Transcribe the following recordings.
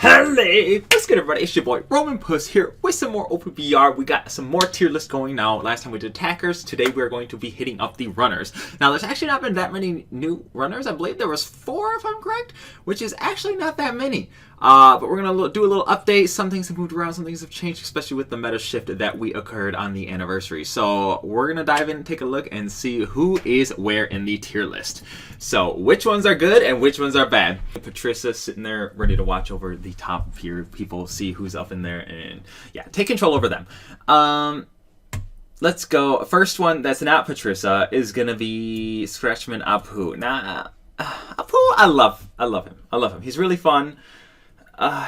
Hello! What's good, everybody? It's your boy Roman Puss here with some more OPBR. We got some more tier lists going now. Last time we did attackers. Today we're going to be hitting up the runners. Now, there's actually not been that many new runners. I believe there was 4, if I'm correct, which is actually not that many. But we're going to do a little update. Some things have moved around, some things have changed, especially with the meta shift that we occurred on the anniversary. So we're going to dive in and take a look and see who is where in the tier list. So which ones are good and which ones are bad. Patricia sitting there ready to watch over the top tier people, see who's up in there, and yeah, take control over them. Let's go. First one that's not Patricia is going to be Scratchman Apu. Now, Apu, I love him. He's really fun.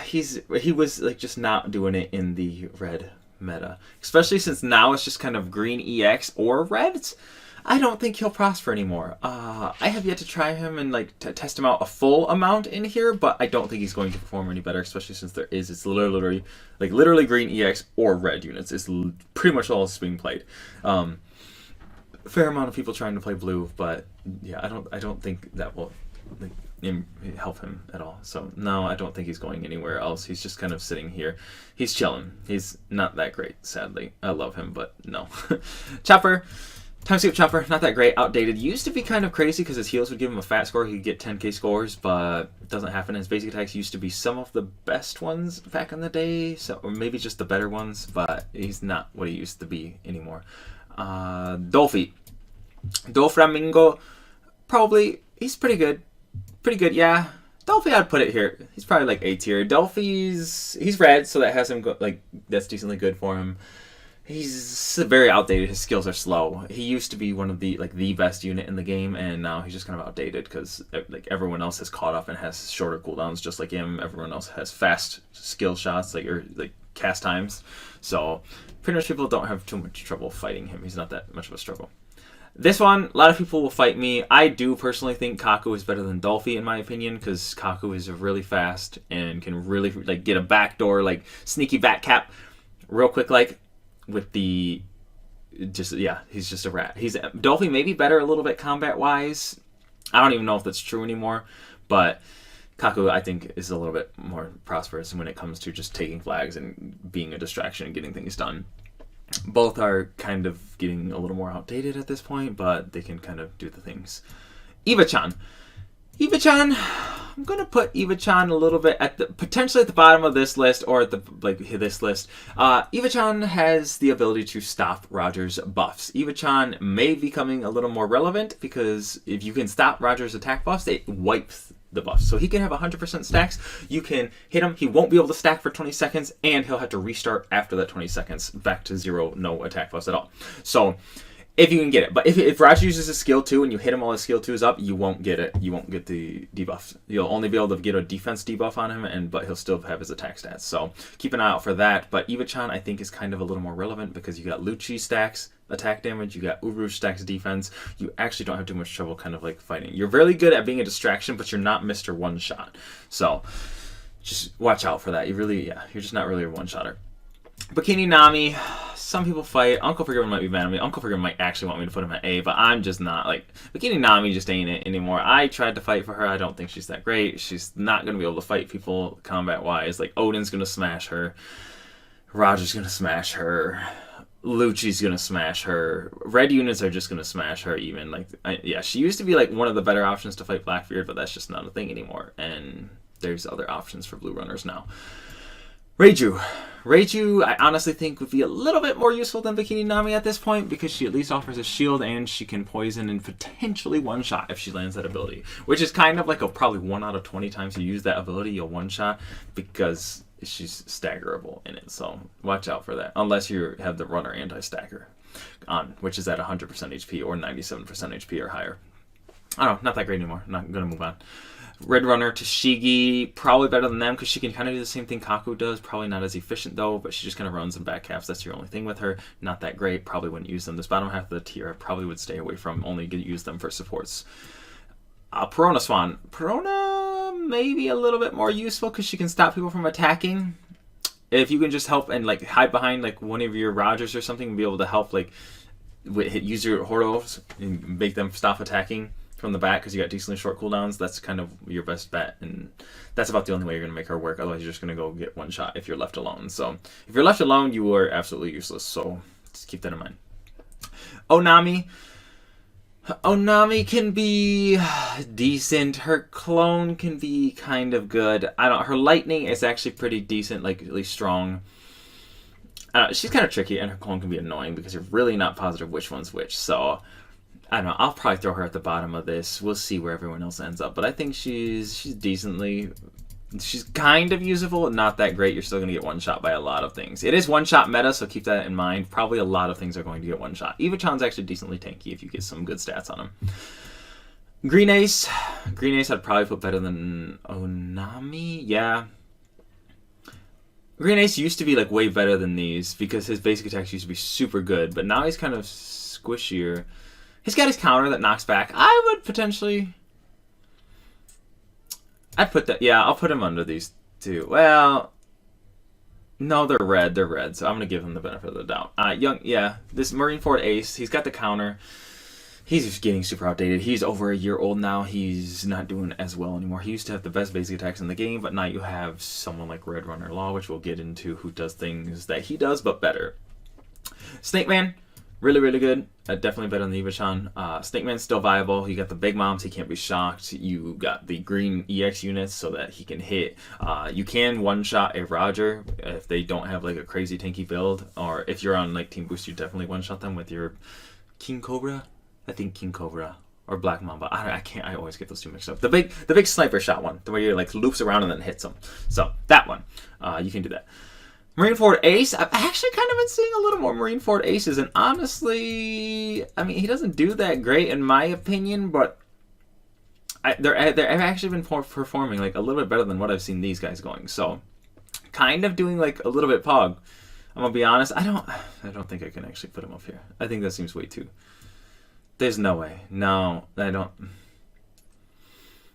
He was like just not doing it in the red meta, especially since now it's just kind of green EX or reds. I don't think he'll prosper anymore. I have yet to try him and like test him out a full amount in here, but I don't think he's going to perform any better, especially since it's literally green EX or red units. It's pretty much all that's being played. Fair amount of people trying to play blue, but yeah, I don't think that will help him at all. So no, I don't think he's going anywhere else. He's just kind of sitting here. He's chilling. He's not that great, sadly. I love him, but no. Chopper. Time skip Chopper, not that great, outdated. Used to be kind of crazy because his heals would give him a fat score. He could get 10k scores, but it doesn't happen. His basic attacks used to be some of the best ones back in the day, so or maybe just the better ones, but he's not what he used to be anymore. Dolphy. Doflamingo, probably, he's pretty good. Pretty good, yeah. Dolphy, I'd put it here. He's probably like A tier. He's red, so that has him that's decently good for him. He's very outdated. His skills are slow. He used to be one of the best unit in the game, and now he's just kind of outdated because everyone else has caught up and has shorter cooldowns just like him. Everyone else has fast skill shots or cast times. So pretty much people don't have too much trouble fighting him. He's not that much of a struggle. This one, a lot of people will fight me. I do personally think Kaku is better than Dolphy in my opinion, because Kaku is really fast and can really get a backdoor sneaky back cap real quick with the he's just a rat. Dolphy may be better a little bit combat wise. I don't even know if that's true anymore, but Kaku I think is a little bit more prosperous when it comes to just taking flags and being a distraction and getting things done. Both are kind of getting a little more outdated at this point, but they can kind of do the things. Eva-chan, I'm gonna put Eva-chan a little bit potentially at the bottom of this list or at this list. Eva-chan has the ability to stop Roger's buffs. Eva-chan may be becoming a little more relevant because if you can stop Roger's attack buffs, it wipes the buffs. So he can have 100% stacks. You can hit him. He won't be able to stack for 20 seconds, and he'll have to restart after that 20 seconds back to 0, no attack buffs at all. So if you can get it. But if Roger uses his skill 2 and you hit him while his skill 2 is up, you won't get it. You won't get the debuff. You'll only be able to get a defense debuff on him, but he'll still have his attack stats. So keep an eye out for that. But Eva-chan, I think, is kind of a little more relevant because you got Lucci stacks attack damage, you got Uru stacks defense. You actually don't have too much trouble kind of fighting. You're really good at being a distraction, but you're not Mr. One-Shot. So just watch out for that. You're just not really a one-shotter. Bikini Nami, some people fight. Uncle Forgiven might be mad at me. Uncle Forgiven might actually want me to put him at A, but I'm just not. Bikini Nami just ain't it anymore. I tried to fight for her. I don't think she's that great. She's not going to be able to fight people combat-wise. Oden's going to smash her. Roger's going to smash her. Lucci's going to smash her. Red units are just going to smash her even. She used to be one of the better options to fight Blackbeard, but that's just not a thing anymore. And there's other options for blue runners now. Reiju, I honestly think would be a little bit more useful than Bikini Nami at this point because she at least offers a shield and she can poison and potentially one-shot if she lands that ability. Which is kind of probably 1 out of 20 times you use that ability, you'll one-shot because she's staggerable in it. So watch out for that. Unless you have the runner anti-stacker on, which is at 100% HP or 97% HP or higher. I don't know, not that great anymore. I'm not going to move on. Red Runner, Tashigi, probably better than them because she can kind of do the same thing Kaku does. Probably not as efficient though, but she just kind of runs and back halves. That's your only thing with her. Not that great. Probably wouldn't use them. This bottom half of the tier I probably would stay away from. Only use them for supports. Perona Swan. Perona maybe a little bit more useful because she can stop people from attacking. If you can just help and hide behind one of your Rogers or something and be able to help use your Hordos and make them stop attacking. from the bat because you got decently short cooldowns. That's kind of your best bet, and that's about the only way you're going to make her work. Otherwise, you're just going to go get one shot if you're left alone. So if you're left alone, you are absolutely useless. So just keep that in mind. Onami. Onami can be decent. Her clone can be kind of good. Her lightning is actually pretty decent, like at least strong. She's kind of tricky, and her clone can be annoying because you're really not positive which one's which. So I don't know. I'll probably throw her at the bottom of this. We'll see where everyone else ends up. But I think she's decently. She's kind of usable, not that great. You're still going to get one shot by a lot of things. It is one shot meta, so keep that in mind. Probably a lot of things are going to get one shot. Eva-chan's actually decently tanky if you get some good stats on him. Green Ace. Green Ace I'd probably put better than Onami. Yeah. Green Ace used to be like way better than these because his basic attacks used to be super good, but now he's kind of squishier. He's got his counter that knocks back. I would potentially... I'd put that. Yeah, I'll put him under these two. Well, no, they're red. They're red, so I'm gonna give him the benefit of the doubt. This Marineford Ace. He's got the counter. He's just getting super outdated. He's over a year old now. He's not doing as well anymore. He used to have the best basic attacks in the game, but now you have someone like Red Runner Law, which we'll get into, who does things that he does but better. Snake Man. Really, really good. Definitely better than the Eva-chan. Snake Man's still viable. You got the big moms. He can't be shocked. You got the green EX units so that he can hit. You can one-shot a Roger if they don't have like a crazy tanky build. Or if you're on like Team Boost, you definitely one-shot them with your King Cobra. I think King Cobra. Or Black Mamba. I always get those two mixed up. The big sniper shot one. The way you like loops around and then hits them. So that one. You can do that. Marineford Ace, I've actually kind of been seeing a little more Marineford Aces, and honestly, I mean, he doesn't do that great in my opinion, but they're actually been performing like a little bit better than what I've seen these guys going. So, kind of doing like a little bit pog. I'm gonna be honest. I don't think I can actually put him up here. I think that seems way too. There's no way. No, I don't.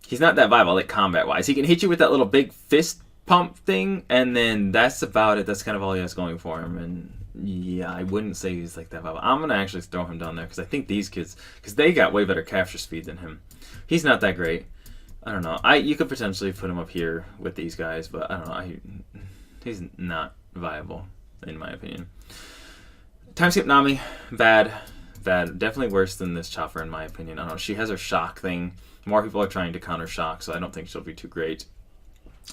He's not that viable, like combat wise. He can hit you with that little big fist pump thing, and then that's about it. That's kind of all he has going for him. And yeah, I wouldn't say he's like that viable. I'm gonna actually throw him down there because I think these kids, because they got way better capture speed than him. He's not that great. I don't know. You could potentially put him up here with these guys, but I don't know. He's not viable in my opinion. Time skip Nami, bad. Definitely worse than this Chopper in my opinion. I don't know. She has her shock thing. More people are trying to counter shock, so I don't think she'll be too great.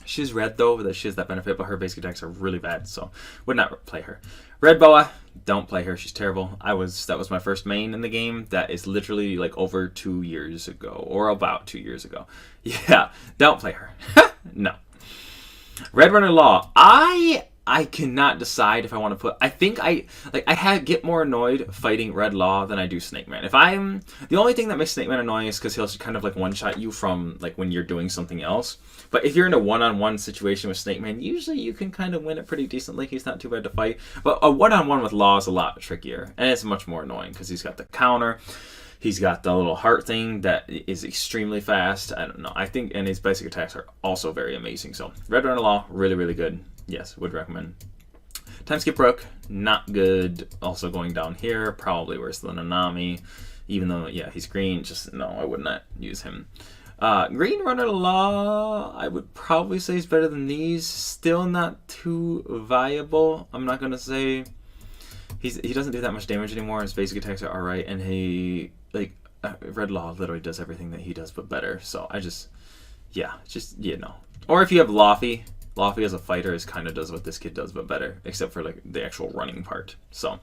She's red though, that she has that benefit, but her basic attacks are really bad, so would not play her. Red Boa, don't play her. She's terrible. That was my first main in the game. That is literally like over 2 years ago, or about 2 years ago. Yeah, don't play her. No. Red Runner Law. I cannot decide if I want to put. I think get more annoyed fighting Red Law than I do Snake Man. The only thing that makes Snake Man annoying is because he'll kind of like one shot you from like when you're doing something else. But if you're in a one-on-one situation with Snake Man, usually you can kind of win it pretty decently. He's not too bad to fight. But a one-on-one with Law is a lot trickier, and it's much more annoying because he's got the counter. He's got the little heart thing that is extremely fast. I don't know. I think, and his basic attacks are also very amazing. So Red Runner Law, really, really good. Yes, would recommend. Time skip Rook, not good. Also going down here, probably worse than Anami. Even though, yeah, he's green. Just, no, I would not use him. Green Runner Law, I would probably say is better than these. Still not too viable. I'm not going to say... He doesn't do that much damage anymore. His basic attacks are alright. And he, Red Law literally does everything that he does, but better. So I just, no. Or if you have Laufey. Laufey as a fighter kind of does what this kid does, but better, except for like the actual running part. So,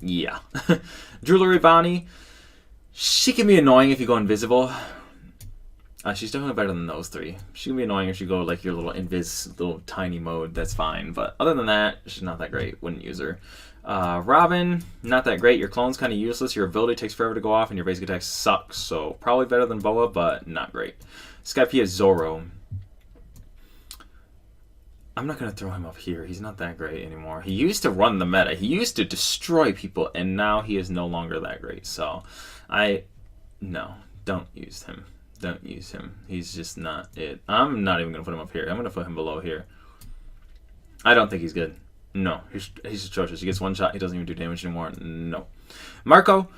yeah. Jewelry Bonnie, she can be annoying if you go invisible. She's definitely better than those three. She can be annoying if you go like your little little tiny mode. That's fine, but other than that, she's not that great. Wouldn't use her. Robin, not that great. Your clone's kind of useless. Your ability takes forever to go off, and your basic attack sucks. So probably better than Boa, but not great. Skypiea Zoro. I'm not going to throw him up here. He's not that great anymore. He used to run the meta. He used to destroy people, and now he is no longer that great. So, no, don't use him. Don't use him. He's just not it. I'm not even going to put him up here. I'm going to put him below here. I don't think he's good. No, he's atrocious. He gets one shot. He doesn't even do damage anymore. No. Marco.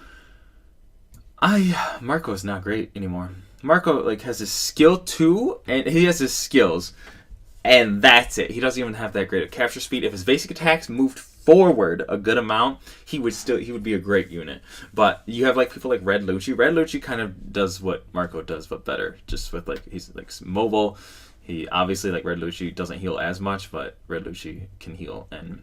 Marco's not great anymore. Marco like has his skill 2 and he has his skills. And that's it. He doesn't even have that great of capture speed. If his basic attacks moved forward a good amount, he would be a great unit. But you have like people like Red Lucci. Red Lucci kind of does what Marco does, but better. Just with like he's like mobile. He obviously like Red Lucci doesn't heal as much, but Red Lucci can heal. And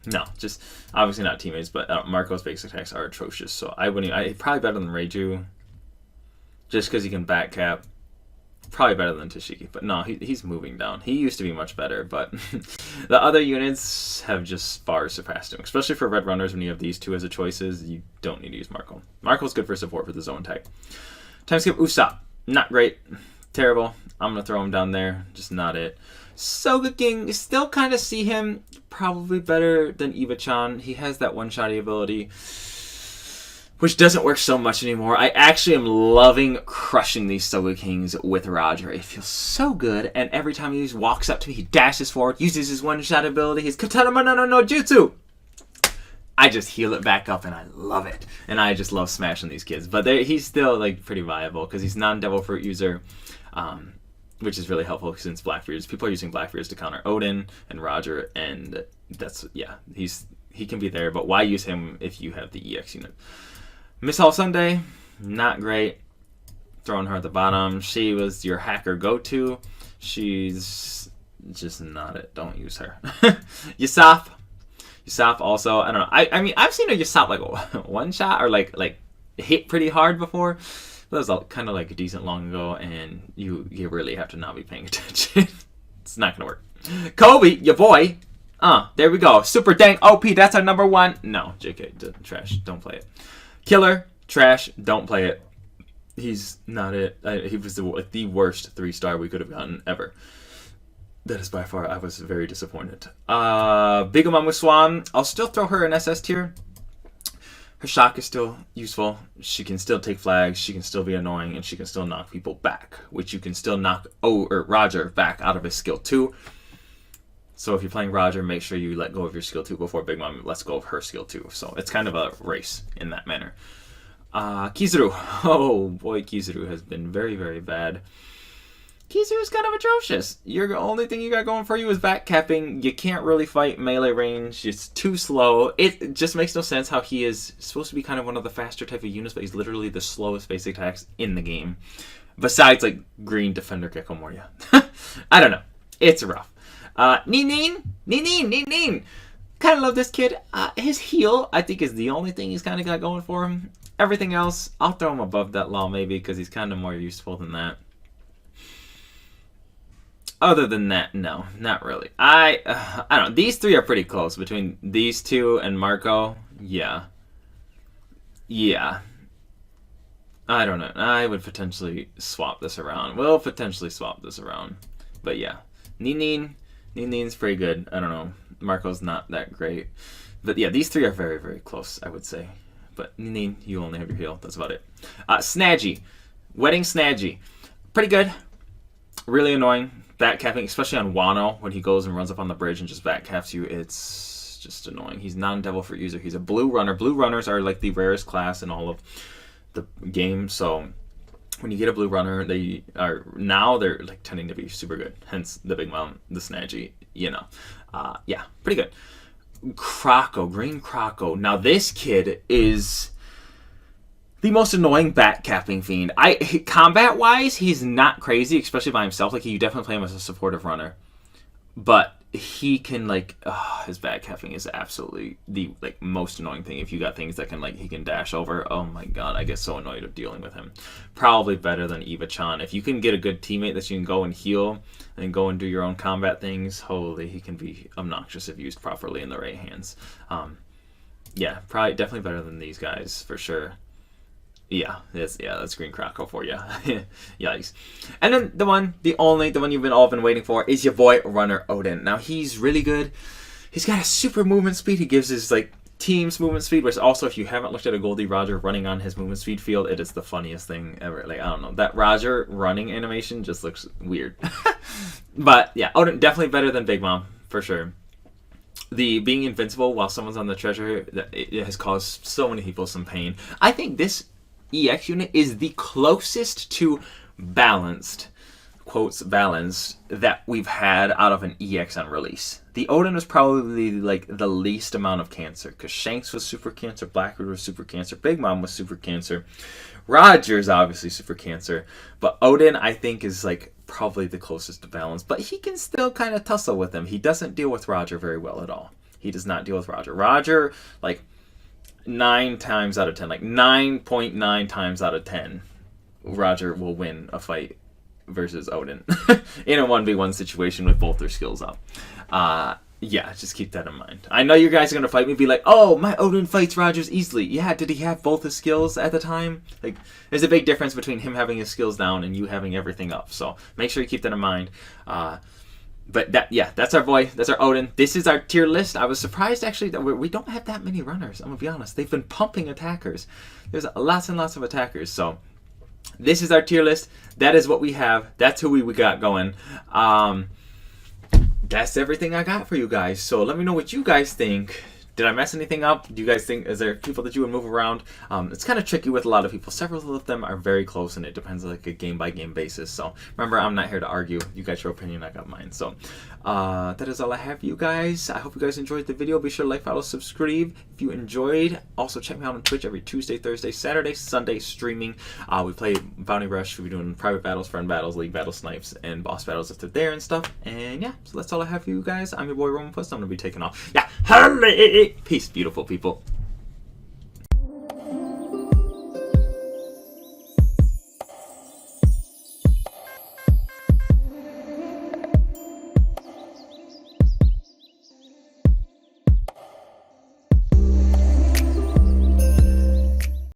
no, just obviously not teammates. But Marco's basic attacks are atrocious. So I wouldn't. Probably better than Reiju, just because he can back cap. Probably better than Tashiki, but no, he's moving down. He used to be much better, but the other units have just far surpassed him. Especially for red runners, when you have these two as a choices, you don't need to use Marco. Marco's good for support for the zone tag. Time skip Usopp, not great, terrible. I'm gonna throw him down there, just not it. Soga King, still kind of see him probably better than Iba-chan. He has that one-shotty ability, which doesn't work so much anymore. I actually am loving crushing these Soga Kings with Roger. It feels so good, and every time he walks up to me, he dashes forward, uses his one-shot ability, his Katana Manano no Jutsu. I just heal it back up, and I love it. And I just love smashing these kids. But he's still like pretty viable, because he's non-Devil Fruit user, which is really helpful since Blackbeards. People are using Blackbeards to counter Oden and Roger, and that's, yeah, he can be there, but why use him if you have the EX unit? Miss Hall Sunday, not great. Throwing her at the bottom. She was your hacker go-to. She's just not it. Don't use her. Yusop also, I don't know. I mean, I've seen a Yusop like one shot or like hit pretty hard before. That was kind of like decent long ago, and you really have to not be paying attention. It's not gonna work. Kobe, your boy. There we go. Super dang OP. That's our number 1. No, JK, trash. Don't play it. Killer, trash, don't play it. He's not it. He was the worst 3-star we could have gotten ever. That is by far, I was very disappointed. Bigumamu Swan, I'll still throw her in SS tier. Her shock is still useful. She can still take flags, she can still be annoying, and she can still knock people back, which you can still knock Roger back out of his skill 2. So if you're playing Roger, make sure you let go of your skill 2 before Big Mom lets go of her skill 2. So it's kind of a race in that manner. Kizaru. Oh boy, Kizaru has been very, very bad. Kizaru's kind of atrocious. The only thing you got going for you is back capping. You can't really fight melee range. It's too slow. It just makes no sense how he is supposed to be kind of one of the faster type of units, but he's literally the slowest basic attacks in the game. Besides like Green Defender Gecko Moria. I don't know. It's rough. Nin. Kind of love this kid. His heal, I think, is the only thing he's kind of got going for him. Everything else, I'll throw him above that law maybe, because he's kind of more useful than that. Other than that, no, not really. I don't know. These 3 are pretty close between these 2 and Marco. Yeah. I don't know. I would potentially swap this around. We'll potentially swap this around. But yeah, Nin's pretty good. I don't know. Marco's not that great. But yeah, these 3 are very, very close, I would say. But Nin, you only have your heal. That's about it. Snaggy. Wedding Snaggy. Pretty good. Really annoying. Back capping, especially on Wano, when he goes and runs up on the bridge and just back caps you. It's just annoying. He's non-Devil Fruit user. He's a blue runner. Blue runners are like the rarest class in all of the game. So when you get a blue runner, they're like tending to be super good. Hence the Big Mom, the Snaggy, you know. Yeah, pretty good. Green Croco. Now this kid is the most annoying back capping fiend. Combat wise, he's not crazy, especially by himself. Like, you definitely play him as a supportive runner, but he can his back capping is absolutely the most annoying thing. If you got things that can he can dash over, oh my god, I get so annoyed of dealing with him. Probably better than Iba-chan. If you can get a good teammate that you can go and heal and go and do your own combat things, holy, he can be obnoxious if used properly in the right hands. Yeah, probably definitely better than these guys for sure. Yeah, that's Green Croco for you. Yikes. And then the one you've all been waiting for is your boy Runner Oden. Now he's really good. He's got a super movement speed. He gives his team's movement speed, which also, if you haven't looked at a Goldie Roger running on his movement speed field, it is the funniest thing ever. I don't know, that Roger running animation just looks weird. But yeah, Oden definitely better than Big Mom for sure. The being invincible while someone's on the treasure, it has caused so many people some pain. I think this EX unit is the closest to balanced, quotes balanced, that we've had out of an EX on release. The Oden was probably like the least amount of cancer, because Shanks was super cancer, Blackbeard was super cancer, Big Mom was super cancer, Roger's obviously super cancer, but Oden I think is like probably the closest to balance, but he can still kind of tussle with him. He doesn't deal with Roger very well at all. He does not deal with Roger. Roger, like 9 times out of 10, like 9.9 times out of 10, Roger will win a fight versus Oden in a 1v1 situation with both their skills up. Yeah, just keep that in mind. I know you guys are going to fight me, be like, oh, my Oden fights Rogers easily. Yeah, did he have both his skills at the time? Like, there's a big difference between him having his skills down and you having everything up. So make sure you keep that in mind. But that's our boy. That's our Oden. This is our tier list. I was surprised, actually, that we don't have that many runners. I'm going to be honest. They've been pumping attackers. There's lots and lots of attackers. So this is our tier list. That is what we have. That's who we got going. That's everything I got for you guys. So let me know what you guys think. Did I mess anything up? Do you guys think, is there people that you would move around? It's kind of tricky with a lot of people. Several of them are very close, and it depends on like a game-by-game basis. So remember, I'm not here to argue. You got your opinion, I got mine. So that is all I have for you guys. I hope you guys enjoyed the video. Be sure to like, follow, subscribe if you enjoyed. Also, check me out on Twitch every Tuesday, Thursday, Saturday, Sunday streaming. We play Bounty Rush. We'll be doing private battles, friend battles, league battle snipes, and boss battles if they're there and stuff. And yeah, so that's all I have for you guys. I'm your boy Roman Puss. I'm going to be taking off. Yeah, peace, beautiful people.